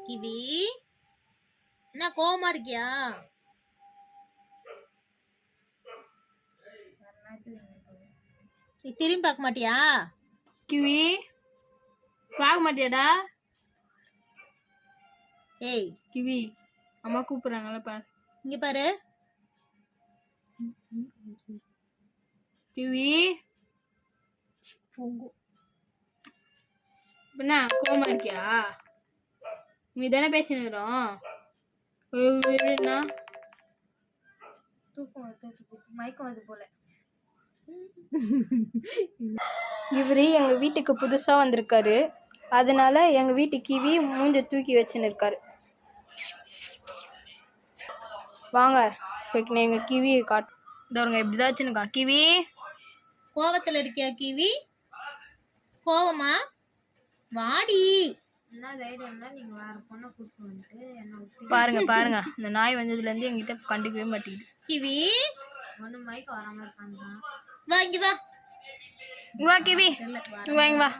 Kiwi என்ன கோவமா இருக்கியா? திரும்பி பார்க்க மாட்டியா? கிவி பார்க்க மாட்டியாடா? ஏய் கிவி அம்மா கூப்பிடுறாங்கல்ல பாரு. இங்க பாரு. கிவி என்ன கோவமா இருக்கியா? நீ தானே பேசினுக்கிறோம். என்ன தூக்கம் மயக்கம் வருது போல. இவரு எங்க வீட்டுக்கு புதுசா வந்திருக்காரு. அதனால எங்க வீட்டு கிவி மூஞ்ச தூக்கி வச்சுன்னு இருக்காரு. வாங்க எங்க கிவியை காட்டு. இதவங்க இப்படிதான் வச்சுருக்கா. கிவி கோவத்துல இருக்கியா கிவி? கோவமா? வாடி. என்ன தைரியம் இருந்தா நீங்க வேற பொண்ணை கூப்பிட்டு வந்துட்டு என்ன விட்டு பாருங்க பாருங்க, இந்த நாய் வந்ததுல இருந்து எங்கிட்ட கண்டுக்கவே மாட்டேங்குது. கிவி ஒண்ணு மயக்கம் வர மாதிரி பண்றான். வா இங்க வா. வா கிவி, இங்க வா.